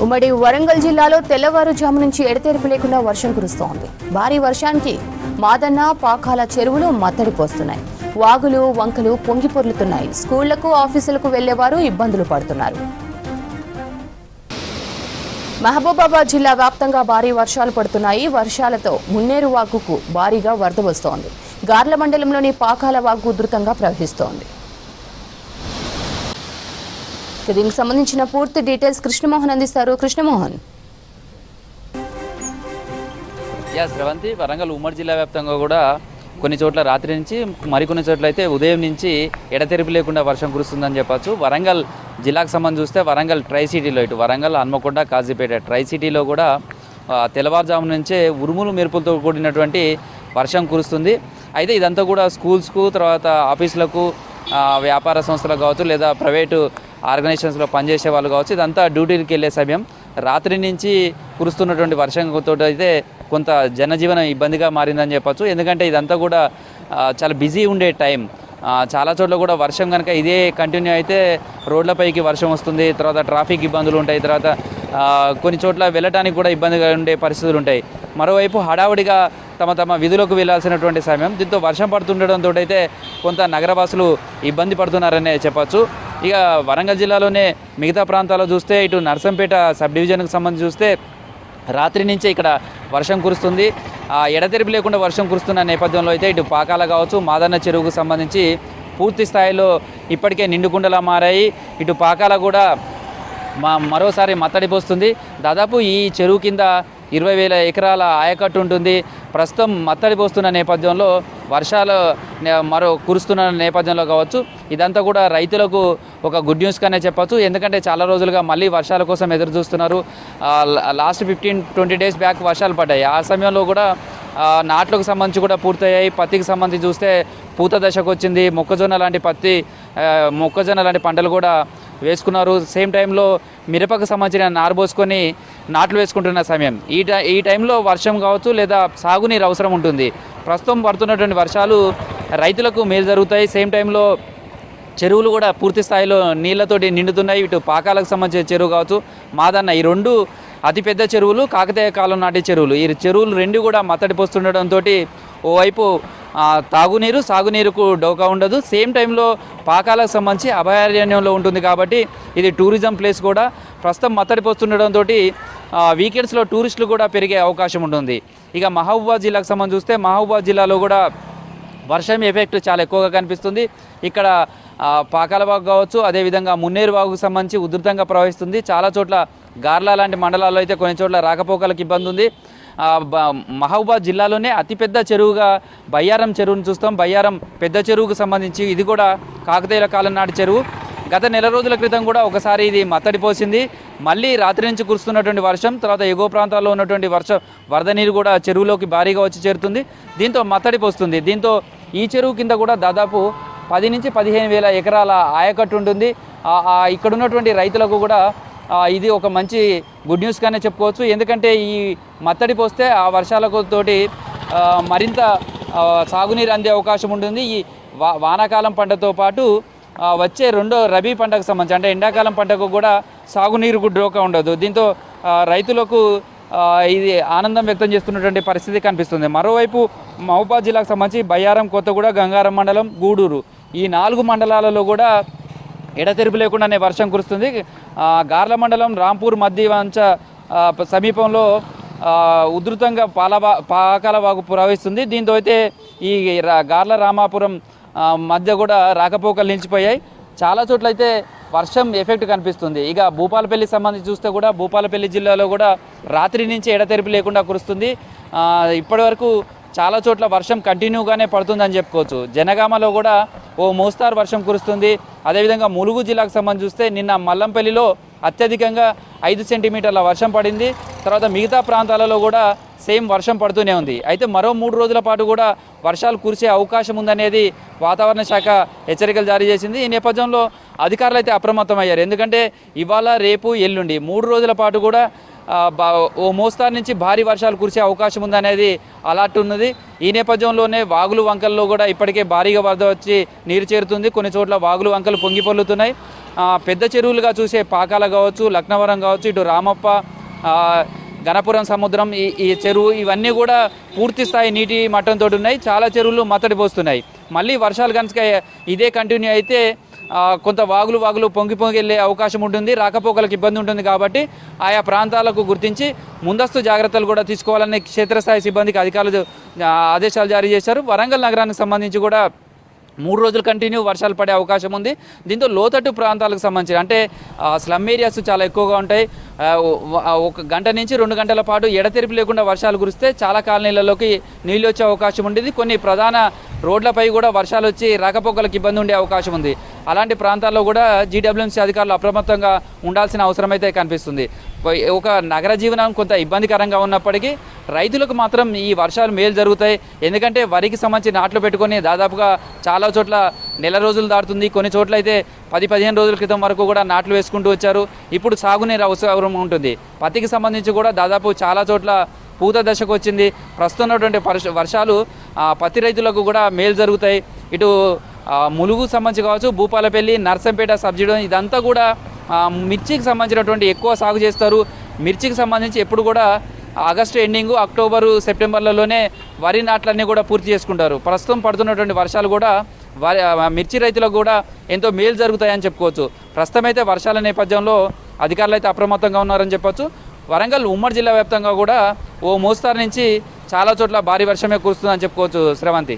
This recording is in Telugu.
ఉమ్మడి వరంగల్ జిల్లాలో తెల్లవారుజాము నుంచి ఎడతెరిపి లేకుండా వర్షం కురుస్తోంది. భారీ వర్షానికి మాదన్న, పాకాల చెరువులు మత్తడిపోస్తున్నాయి. వాగులు, వంకలు పొంగి పొర్లుతున్నాయి. స్కూళ్లకు, ఆఫీసులకు వెళ్లేవారు ఇబ్బందులు పడుతున్నారు. మహబూబాబాద్ జిల్లా వ్యాప్తంగా భారీ వర్షాలు పడుతున్నాయి. వర్షాలతో మున్నేరు వాగుకు భారీగా వరద వస్తోంది. గార్ల మండలంలోని పాకాల వాగు ఉధృతంగా ప్రవహిస్తోంది. దీనికి సంబంధించిన పూర్తి డీటెయిల్స్ కృష్ణమోహన్ అందిస్తారు. కృష్ణమోహన్. శ్రవంతి, వరంగల్ ఉమ్మడి జిల్లా వ్యాప్తంగా కూడా కొన్ని చోట్ల రాత్రి నుంచి, మరికొన్ని చోట్ల అయితే ఉదయం నుంచి ఎడతెరిపి లేకుండా వర్షం కురుస్తుందని చెప్పచ్చు. వరంగల్ జిల్లాకు సంబంధించి చూస్తే వరంగల్ ట్రై సిటీలో, ఇటు వరంగల్, హన్మకొండ, కాజీపేట ట్రై సిటీలో కూడా తెల్లవారుజాము నుంచే ఉరుములు మెరుపులతో కూడినటువంటి వర్షం కురుస్తుంది. అయితే ఇదంతా కూడా స్కూల్స్కు, తర్వాత ఆఫీసులకు, వ్యాపార సంస్థలకు కావచ్చు, లేదా ప్రైవేటు ఆర్గనైజేషన్స్లో పనిచేసే వాళ్ళు కావచ్చు, ఇదంతా డ్యూటీకి వెళ్ళే సమయం. రాత్రి నుంచి కురుస్తున్నటువంటి వర్షంతో అయితే కొంత జనజీవనం ఇబ్బందిగా మారిందని చెప్పచ్చు. ఎందుకంటే ఇదంతా కూడా చాలా బిజీ ఉండే టైం. చాలా చోట్ల కూడా వర్షం కనుక ఇదే కంటిన్యూ అయితే రోడ్లపైకి వర్షం వస్తుంది, తర్వాత ట్రాఫిక్ ఇబ్బందులు ఉంటాయి, తర్వాత కొన్ని చోట్ల వెళ్ళటానికి కూడా ఇబ్బందిగా ఉండే పరిస్థితులు ఉంటాయి. మరోవైపు హడావుడిగా తమ విధులకు వెళ్లాల్సినటువంటి సమయం. దీంతో వర్షం పడుతుండడంతో అయితే కొంత నగరవాసులు ఇబ్బంది పడుతున్నారనే చెప్పచ్చు. ఇక వరంగల్ జిల్లాలోనే మిగతా ప్రాంతాల్లో చూస్తే, ఇటు నర్సంపేట సబ్ డివిజన్కి సంబంధించి చూస్తే రాత్రి నుంచే ఇక్కడ వర్షం కురుస్తుంది. ఎడతెరిపి లేకుండా వర్షం కురుస్తున్న నేపథ్యంలో అయితే ఇటు పాకాల కావచ్చు, మాదన్న చెరువుకు సంబంధించి పూర్తి స్థాయిలో ఇప్పటికే నిండుకుండలా మారాయి. ఇటు పాకాల కూడా మరోసారి మత్తడిపోస్తుంది. దాదాపు ఈ చెరువు కింద 20,000 ఎకరాల ఆయకట్టు ఉంటుంది. ప్రస్తుతం మత్తడిపోస్తున్న నేపథ్యంలో, వర్షాలు కురుస్తున్న నేపథ్యంలో కావచ్చు, ఇదంతా కూడా రైతులకు ఒక గుడ్ న్యూస్గానే చెప్పచ్చు. ఎందుకంటే చాలా రోజులుగా మళ్ళీ వర్షాల కోసం ఎదురు చూస్తున్నారు. లాస్ట్ 15-20 డేస్ బ్యాక్ వర్షాలు పడ్డాయి. ఆ సమయంలో కూడా నాట్లకు సంబంధించి కూడా పూర్తయ్యాయి. పత్తికి సంబంధించి చూస్తే పూత దశకు వచ్చింది. మొక్కజొన్న లాంటి పంటలు కూడా వేసుకున్నారు. సేమ్ టైంలో మిరపకు సంబంధించిన నారు పోసుకొని నాట్లు వేసుకుంటున్న సమయం. ఈ టైంలో వర్షం కావచ్చు, లేదా సాగునీరు అవసరం ఉంటుంది. ప్రస్తుతం పడుతున్నటువంటి వర్షాలు రైతులకు మేలు జరుగుతాయి. సేమ్ టైంలో చెరువులు కూడా పూర్తి స్థాయిలో నీళ్లతోటి నిండుతున్నాయి. ఇటు పాకాలకు సంబంధించిన చెరువు కావచ్చు, మాదన్న, ఈ రెండు అతిపెద్ద చెరువులు, కాకతీయ కాలం నాటి చెరువులు. ఈ చెరువులు రెండు కూడా మత్తడిపోస్తుండడంతో ఓవైపు తాగునీరు, సాగునీరుకు డోకా ఉండదు. సేమ్ టైంలో పాకాలకు సంబంధించి అభయారణ్యంలో ఉంటుంది కాబట్టి ఇది టూరిజం ప్లేస్ కూడా. ప్రస్తుతం మత్తడిపోతుండడంతో వీకెండ్స్లో టూరిస్టులు కూడా పెరిగే అవకాశం ఉంటుంది. ఇక మహబూబాబాద్ జిల్లాకు సంబంధించి చూస్తే, మహబూబాబాద్ జిల్లాలో కూడా వర్షం ఎఫెక్ట్ చాలా ఎక్కువగా కనిపిస్తుంది. ఇక్కడ పాకాల వాగు కావచ్చు, అదేవిధంగా మున్నేరు వాగుకు సంబంధించి ఉధృతంగా ప్రవహిస్తుంది. చాలా చోట్ల గార్ల లాంటి మండలాల్లో అయితే కొన్ని చోట్ల రాకపోకలకు ఇబ్బంది ఉంది. మహబూబాబాద్ జిల్లాలోనే అతిపెద్ద చెరువుగా బయ్యారం చెరువును చూస్తాం. బయ్యారం పెద్ద చెరువుకు సంబంధించి ఇది కూడా కాకతీయుల కాలం నాటి చెరువు. గత నెల రోజుల క్రితం కూడా ఒకసారి ఇది మత్తడిపోసింది. మళ్ళీ రాత్రి నుంచి కురుస్తున్నటువంటి వర్షం, తర్వాత ఎగువ ప్రాంతాల్లో ఉన్నటువంటి వరద నీరు కూడా చెరువులోకి భారీగా వచ్చి చేరుతుంది. దీంతో మత్తడిపోస్తుంది. దీంతో ఈ చెరువు కింద కూడా దాదాపు 10 నుంచి 15,000 ఎకరాల ఆయకట్టు ఉంటుంది. ఇక్కడ ఉన్నటువంటి రైతులకు కూడా ఇది ఒక మంచి గుడ్ న్యూస్గానే చెప్పుకోవచ్చు. ఎందుకంటే ఈ మత్తడి పోస్తే ఆ వర్షాలకు తోటి మరింత సాగునీరు అందే అవకాశం ఉంటుంది. ఈ వానాకాలం పంటతో పాటు వచ్చే రెండో రబీ పంటకు సంబంధించి, అంటే ఎండాకాలం పంటకు కూడా సాగునీరుకు డోకా ఉండదు. దీంతో రైతులకు ఇది ఆనందం వ్యక్తం చేస్తున్నటువంటి పరిస్థితి కనిపిస్తుంది. మరోవైపు మహబూబాబాద్ జిల్లాకు సంబంధించి బయ్యారం, కొత్తగూడ, గంగారం మండలం, గూడూరు, ఈ 4 మండలాలలో కూడా ఎడతెరిపి లేకుండానే వర్షం కురుస్తుంది. గార్ల మండలం రాంపూర్ మధ్యవంచ సమీపంలో ఉధృతంగా పాకాల వాగు ప్రవహిస్తుంది. దీంతో అయితే ఈ గార్ల రామాపురం మధ్య కూడా రాకపోకలు నిలిచిపోయాయి. చాలా చోట్ల అయితే వర్షం ఎఫెక్ట్ కనిపిస్తుంది. ఇక భూపాలపల్లికి సంబంధించి చూస్తే కూడా భూపాలపల్లి జిల్లాలో కూడా రాత్రి నుంచి ఎడతెరిపి లేకుండా కురుస్తుంది. ఇప్పటి వరకు చాలా చోట్ల వర్షం కంటిన్యూగానే పడుతుందని చెప్పుకోవచ్చు. జనగామలో కూడా ఓ మోస్తారు వర్షం కురుస్తుంది. అదేవిధంగా ములుగు జిల్లాకు సంబంధించి చూస్తే నిన్న మల్లంపల్లిలో అత్యధికంగా 5 సెంటీమీటర్ల వర్షం పడింది. తర్వాత మిగతా ప్రాంతాలలో కూడా సేమ్ వర్షం పడుతూనే ఉంది. అయితే మరో 3 రోజుల పాటు కూడా వర్షాలు కురిసే అవకాశం ఉందనేది వాతావరణ శాఖ హెచ్చరికలు జారీ చేసింది. ఈ నేపథ్యంలో అధికారులు అయితే అప్రమత్తమయ్యారు. ఎందుకంటే ఇవాళ, రేపు, ఎల్లుండి 3 రోజుల పాటు కూడా ఓ మోస్తారు నుంచి భారీ వర్షాలు కురిసే అవకాశం ఉందనేది అలర్ట్ ఉన్నది. ఈ నేపథ్యంలోనే వాగులు వంకల్లో కూడా ఇప్పటికే భారీగా వరద వచ్చి నీరు చేరుతుంది. కొన్ని చోట్ల వాగులు వంకలు పొంగి పొర్లుతున్నాయి. పెద్ద చెరువులుగా చూసే పాకాల కావచ్చు, లక్నవరం కావచ్చు, ఇటు రామప్ప, గణపురం సముద్రం, ఈ చెరువు ఇవన్నీ కూడా పూర్తి స్థాయి నీటి మట్టంతో ఉన్నాయి. చాలా చెరువులు మత్తడి పోస్తున్నాయి. మళ్ళీ వర్షాలు కనుక ఇదే కంటిన్యూ అయితే కొంత వాగులు పొంగి వెళ్ళే అవకాశం ఉంటుంది. రాకపోకలకు ఇబ్బంది ఉంటుంది. కాబట్టి ఆయా ప్రాంతాలకు గుర్తించి ముందస్తు జాగ్రత్తలు కూడా తీసుకోవాలని క్షేత్రస్థాయి సిబ్బందికి అధికారులు ఆదేశాలు జారీ చేశారు. వరంగల్ నగరానికి సంబంధించి కూడా 3 రోజులు కంటిన్యూ వర్షాలు పడే అవకాశం ఉంది. దీంతో లోతట్టు ప్రాంతాలకు సంబంధించి అంటే స్లమ్ ఏరియాస్ చాలా ఎక్కువగా ఉంటాయి. 1 గంట నుంచి 2 గంటల పాటు ఎడతెరిపి లేకుండా వర్షాలు కురిస్తే చాలా కాలనీలలోకి నీళ్ళు వచ్చే అవకాశం ఉండేది. కొన్ని ప్రధాన రోడ్లపై కూడా వర్షాలు వచ్చి రాకపోకలకు ఇబ్బంది ఉండే అవకాశం ఉంది. అలాంటి ప్రాంతాల్లో కూడా జీడబ్ల్యూఎంసీ అధికారులు అప్రమత్తంగా ఉండాల్సిన అవసరం అయితే కనిపిస్తుంది. ఒక నగర జీవనం కొంత ఇబ్బందికరంగా ఉన్నప్పటికీ రైతులకు మాత్రం ఈ వర్షాలు మేలు జరుగుతాయి. ఎందుకంటే వరికి సంబంధించి నాట్లు పెట్టుకొని దాదాపుగా చాలా చోట్ల నెల రోజులు దాటుతుంది. కొన్ని చోట్ల అయితే 10-15 రోజుల క్రితం వరకు కూడా నాట్లు వేసుకుంటూ వచ్చారు. ఇప్పుడు సాగునీరు అవసరం ఉంటుంది. పత్తికి సంబంధించి కూడా దాదాపు చాలా చోట్ల పూత దశకు వచ్చింది. ప్రస్తుతం ఉన్నటువంటి వర్షాలు పత్తి రైతులకు కూడా మేలు జరుగుతాయి. ఇటు ములుగు సంబంధించి కావచ్చు, భూపాలపల్లి, నర్సంపేట సబ్సిడీ ఇదంతా కూడా మిర్చికి సంబంధించినటువంటి ఎక్కువ సాగు చేస్తారు. మిర్చికి సంబంధించి ఎప్పుడు కూడా ఆగస్టు ఎండింగు, అక్టోబరు, సెప్టెంబర్లలోనే వరి నాట్లన్నీ కూడా పూర్తి చేసుకుంటారు. ప్రస్తుతం పడుతున్నటువంటి వర్షాలు కూడా మిర్చి రైతులకు కూడా ఎంతో మేలు జరుగుతాయని చెప్పుకోవచ్చు. ప్రస్తుతం అయితే వర్షాల నేపథ్యంలో అధికారులు అయితే అప్రమత్తంగా ఉన్నారని చెప్పొచ్చు. వరంగల్ ఉమ్మడి జిల్లా వ్యాప్తంగా కూడా ఓ మోస్తారు నుంచి చాలా చోట్ల భారీ వర్షమే కురుస్తుందని చెప్పుకోవచ్చు. శ్రవంతి.